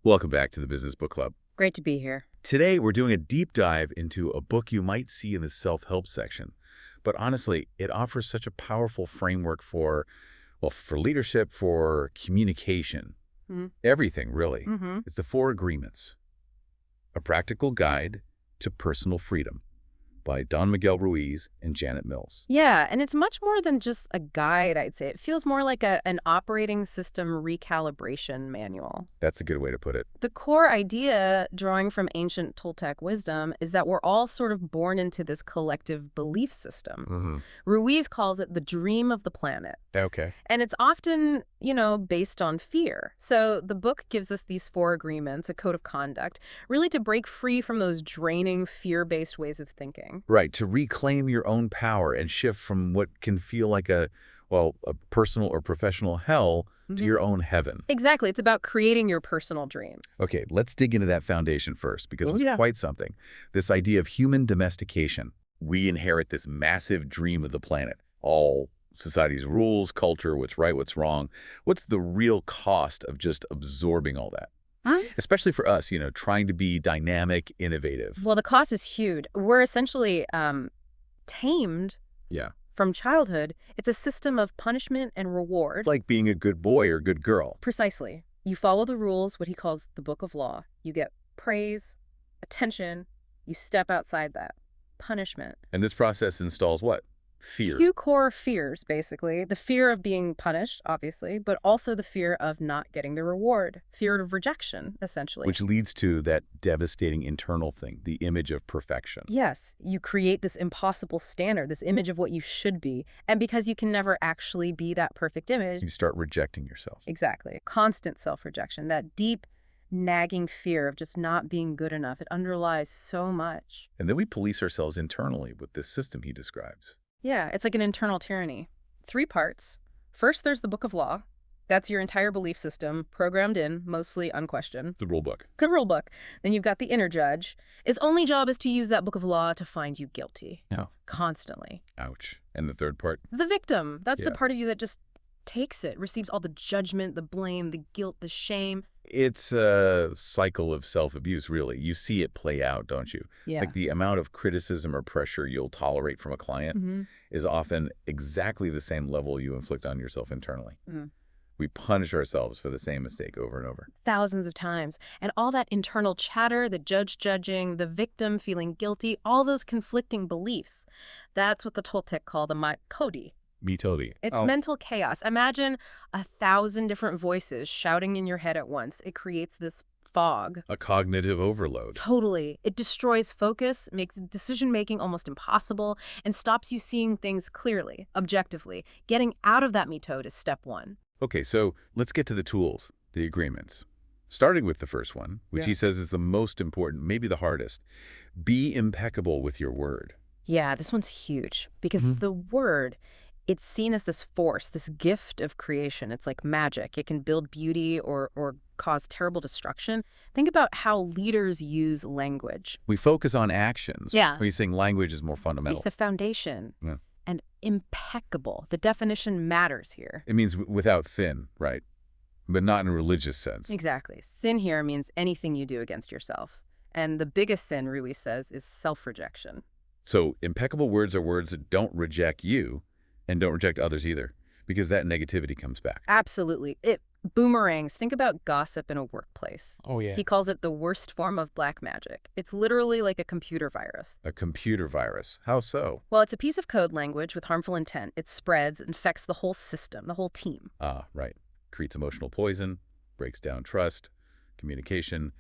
Welcome back to the Business Book Club. Great to be here. Today, we're doing a deep dive into a book you might see in the self-help section. But honestly, it offers such a powerful framework for leadership, for communication, everything, really. It's the Four Agreements, a practical guide to personal freedom by Miguel Ruiz and Janet Mills. Yeah, and it's much more than just a guide, I'd say. It feels more like an operating system recalibration manual. That's a good way to put it. The core idea, drawing from ancient Toltec wisdom, is that we're all sort of born into this collective belief system. Ruiz calls it the dream of the planet. Okay. And it's often, based on fear. So the book gives us these four agreements, a code of conduct, really to break free from those draining, fear-based ways of thinking. Right, to reclaim your own power and shift from what can feel like a personal or professional hell to your own heaven. Exactly. It's about creating your personal dream. Okay, let's dig into that foundation first, because it's quite something. This idea of human domestication. We inherit this massive dream of the planet. All society's rules, culture, what's right, what's wrong. What's the real cost of just absorbing all that? Especially for us, trying to be dynamic, innovative. Well, the cost is huge. We're essentially tamed from childhood. It's a system of punishment and reward. Like being a good boy or good girl. Precisely. You follow the rules, what he calls the book of law. You get praise, attention. You step outside that. Punishment. And this process installs what? Fear. Two core fears, basically. The fear of being punished, obviously, but also the fear of not getting the reward. Fear of rejection, essentially. Which leads to that devastating internal thing, the image of perfection. Yes. You create this impossible standard, this image of what you should be. And because you can never actually be that perfect image, you start rejecting yourself. Exactly. Constant self-rejection, that deep, nagging fear of just not being good enough. It underlies so much. And then we police ourselves internally with this system he describes. Yeah, it's like an internal tyranny. 3 parts. First, there's the book of law. That's your entire belief system, programmed in, mostly unquestioned. It's a rule book. It's a rule book. Then you've got the inner judge. His only job is to use that book of law to find you guilty. No. Constantly. Ouch. And the third part? The victim. That's the part of you that just takes it, receives all the judgment, the blame, the guilt, the shame. It's a cycle of self-abuse, really. You see it play out, don't you? Yeah. Like the amount of criticism or pressure you'll tolerate from a client is often exactly the same level you inflict on yourself internally. We punish ourselves for the same mistake over and over. Thousands of times. And all that internal chatter, the judge judging, the victim feeling guilty, all those conflicting beliefs. That's what the Toltec call the metodi. It's mental chaos. Imagine 1,000 different voices shouting in your head at once. It creates this fog. A cognitive overload. Totally. It destroys focus, makes decision-making almost impossible, and stops you seeing things clearly, objectively. Getting out of that metode is step 1. Okay, so let's get to the tools, the agreements. Starting with the first one, which he says is the most important, maybe the hardest. Be impeccable with your word. Yeah, this one's huge because the word, it's seen as this force, this gift of creation. It's like magic. It can build beauty or cause terrible destruction. Think about how leaders use language. We focus on actions. Yeah. Are you saying language is more fundamental? It's a foundation. Yeah. And impeccable. The definition matters here. It means without sin, right? But not in a religious sense. Exactly. Sin here means anything you do against yourself. And the biggest sin, Ruiz says, is self-rejection. So impeccable words are words that don't reject you, and don't reject others either, because that negativity comes back. Absolutely. It boomerangs. Think about gossip in a workplace. Oh, yeah. He calls it the worst form of black magic. It's literally like a computer virus. A computer virus. How so? Well, it's a piece of code language with harmful intent. It spreads, infects the whole system, the whole team. Ah, right. Creates emotional poison, breaks down trust, communication,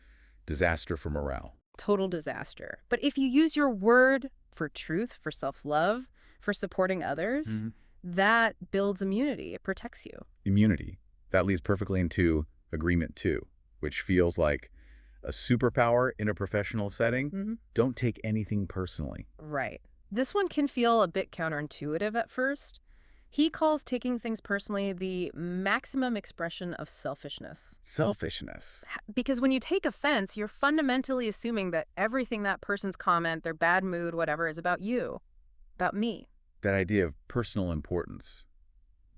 disaster for morale. Total disaster. But if you use your word for truth, for self-love, for supporting others, that builds immunity. It protects you. Immunity. That leads perfectly into agreement 2, which feels like a superpower in a professional setting. Don't take anything personally. Right. This one can feel a bit counterintuitive at first. He calls taking things personally the maximum expression of selfishness. Selfishness. Because when you take offense, you're fundamentally assuming that everything that person's comment, their bad mood, whatever, is about you, about me. That idea of personal importance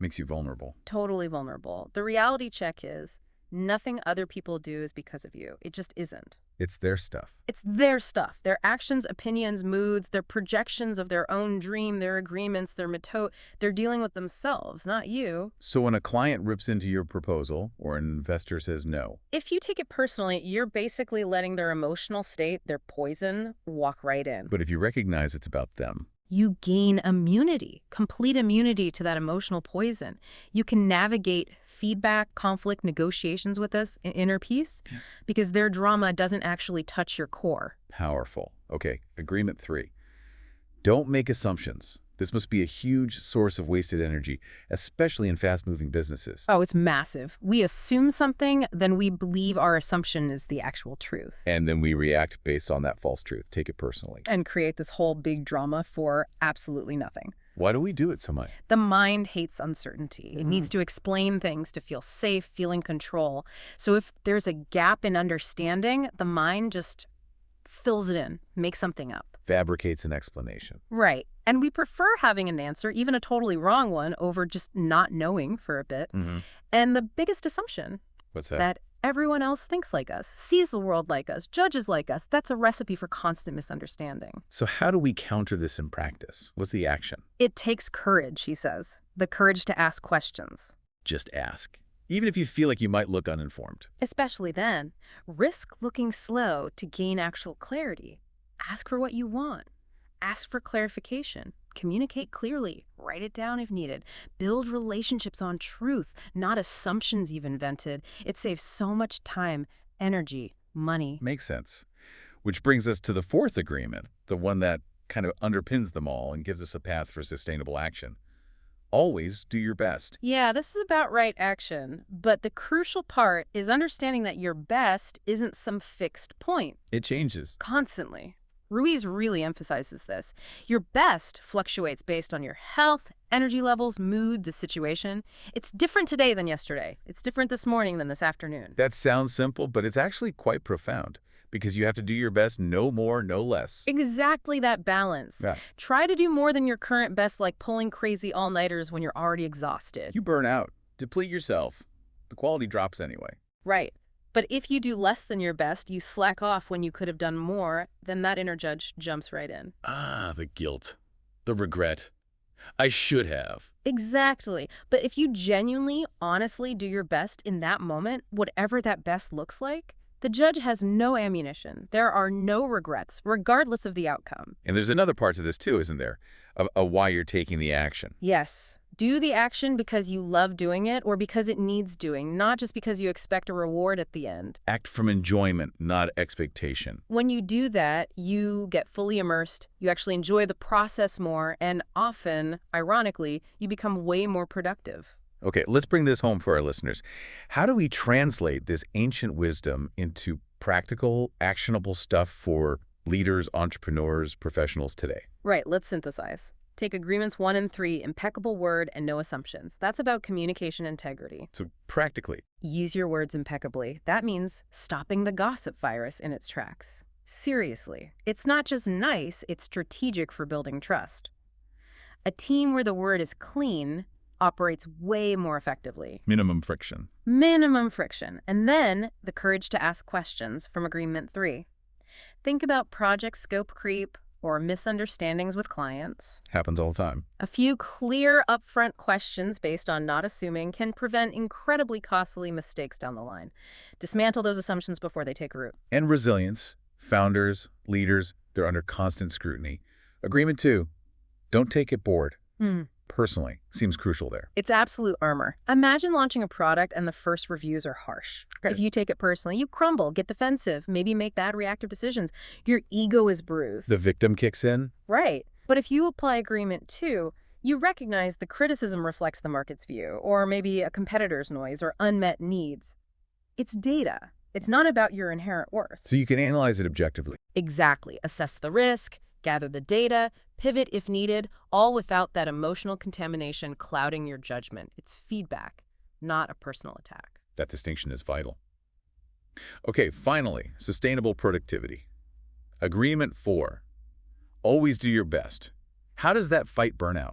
makes you vulnerable. Totally vulnerable. The reality check is Nothing other people do is because of you. It just isn't. It's their stuff. It's their stuff. Their actions, opinions, moods, their projections of their own dream, their agreements, their method. They're dealing with themselves, not you. So when a client rips into your proposal or an investor says no, If you take it personally, you're basically letting their emotional state, their poison, walk right in. but if you recognize it's about them, You gain immunity, complete immunity to that emotional poison. You can navigate feedback, conflict, negotiations with us in inner peace because their drama doesn't actually touch your core. powerful. Okay, agreement 3. Don't make assumptions. This must be a huge source of wasted energy, especially in fast-moving businesses. Oh, it's massive. We assume something, then we believe our assumption is the actual truth. And then we react based on that false truth. Take it personally. And create this whole big drama for absolutely nothing. Why do we do it so much? The mind hates uncertainty. It needs to explain things to feel safe, feel in control. So if there's a gap in understanding, the mind just fills it in, makes something up. Fabricates an explanation. Right. And we prefer having an answer, even a totally wrong one, over just not knowing for a bit. And the biggest assumption, What's that? that everyone else thinks like us, sees the world like us, judges like us, that's a recipe for constant misunderstanding. So how do we counter this in practice? What's the action? It takes courage, he says, the courage to ask questions. Just ask. Even if you feel like you might look uninformed. Especially then, risk looking slow to gain actual clarity. Ask for what you want. Ask for clarification. Communicate clearly. Write it down if needed. Build relationships on truth, not assumptions you've invented. It saves so much time, energy, money. Makes sense. Which brings us to the 4th agreement, the one that kind of underpins them all and gives us a path for sustainable action. Always do your best. Yeah, this is about right action. But the crucial part is understanding that your best isn't some fixed point. It changes. Constantly. Ruiz really emphasizes this. Your best fluctuates based on your health, energy levels, mood, the situation. It's different today than yesterday. It's different this morning than this afternoon. That sounds simple, but it's actually quite profound because you have to do your best, no more, no less. Exactly that balance. Yeah. Try to do more than your current best, like pulling crazy all-nighters when you're already exhausted. You burn out, deplete yourself. The quality drops anyway. Right. But if you do less than your best, you slack off when you could have done more, then that inner judge jumps right in. Ah, the guilt, the regret. I should have. Exactly. But if you genuinely, honestly do your best in that moment, whatever that best looks like, the judge has no ammunition. There are no regrets, regardless of the outcome. And there's another part to this too, isn't there? Of why you're taking the action. Yes. Do the action because you love doing it or because it needs doing, not just because you expect a reward at the end. Act from enjoyment, not expectation. When you do that, you get fully immersed, you actually enjoy the process more, and often, ironically, you become way more productive. Okay, let's bring this home for our listeners. How do we translate this ancient wisdom into practical, actionable stuff for leaders, entrepreneurs, professionals today? Right, let's synthesize. Take agreements 1 and 3, impeccable word and no assumptions. That's about communication integrity. So practically, Use your words impeccably. That means stopping the gossip virus in its tracks. Seriously. It's not just nice, it's strategic for building trust. A team where the word is clean operates way more effectively. minimum friction. Minimum friction. And then the courage to ask questions from agreement 3. Think about project scope creep or misunderstandings with clients. Happens all the time. A few clear, upfront questions based on not assuming can prevent incredibly costly mistakes down the line. Dismantle those assumptions before they take root. And resilience. Founders, leaders, they're under constant scrutiny. Agreement 2, don't take it bored. Personally, seems crucial there. It's absolute armor. Imagine launching a product and the first reviews are harsh. Okay. If you take it personally, you crumble, get defensive, maybe make bad reactive decisions. Your ego is bruised. The victim kicks in. Right. But if you apply agreement 2, you recognize the criticism reflects the market's view, or maybe a competitor's noise or unmet needs. It's data. It's not about your inherent worth. So you can analyze it objectively. Exactly. Assess the risk, gather the data, pivot if needed, all without that emotional contamination clouding your judgment. It's feedback, not a personal attack. That distinction is vital. Okay, finally, sustainable productivity. Agreement 4, always do your best. How does that fight burnout?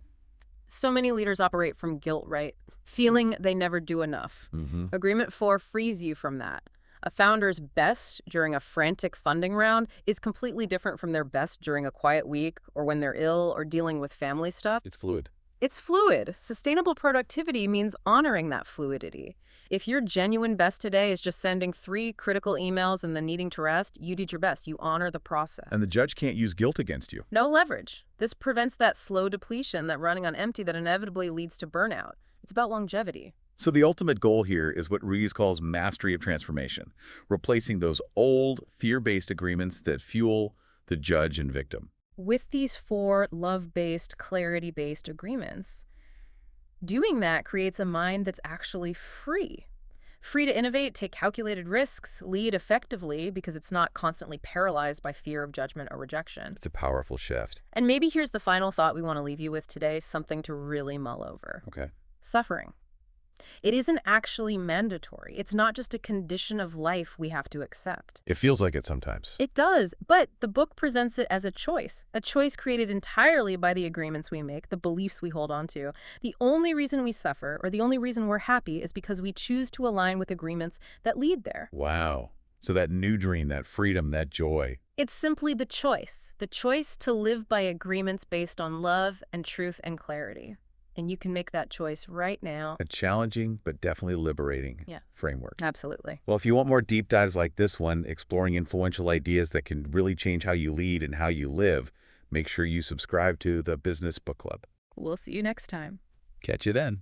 So many leaders operate from guilt, right? Feeling they never do enough. Agreement 4 frees you from that. A founder's best during a frantic funding round is completely different from their best during a quiet week or when they're ill or dealing with family stuff. It's fluid. It's fluid. Sustainable productivity means honoring that fluidity. If your genuine best today is just sending 3 critical emails and then needing to rest, you did your best. You honor the process. And the judge can't use guilt against you. No leverage. This prevents that slow depletion, that running on empty that inevitably leads to burnout. It's about longevity. So the ultimate goal here is what Ruiz calls mastery of transformation, replacing those old, fear-based agreements that fuel the judge and victim. With these 4 love-based, clarity-based agreements, doing that creates a mind that's actually free. Free to innovate, take calculated risks, lead effectively because it's not constantly paralyzed by fear of judgment or rejection. It's a powerful shift. And maybe here's the final thought we want to leave you with today, something to really mull over. Okay. Suffering. It isn't actually mandatory. It's not just a condition of life we have to accept. It feels like it sometimes. It does, but the book presents it as a choice created entirely by the agreements we make, the beliefs we hold on to. The only reason we suffer, or the only reason we're happy, is because we choose to align with agreements that lead there. Wow. So that new dream, that freedom, that joy. It's simply the choice to live by agreements based on love and truth and clarity. And you can make that choice right now. A challenging, but definitely liberating framework. Absolutely. Well, if you want more deep dives like this one, exploring influential ideas that can really change how you lead and how you live, make sure you subscribe to the Business Book Club. We'll see you next time. Catch you then.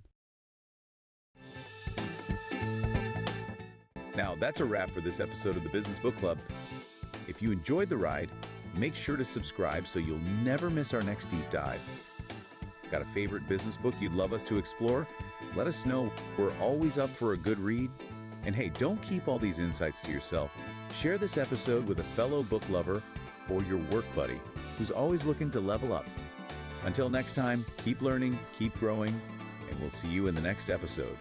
Now, that's a wrap for this episode of the Business Book Club. If you enjoyed the ride, make sure to subscribe so you'll never miss our next deep dive. Got a favorite business book you'd love us to explore? Let us know. We're always up for a good read. And hey, don't keep all these insights to yourself. Share this episode with a fellow book lover or your work buddy who's always looking to level up. Until next time, keep learning, keep growing, and we'll see you in the next episode.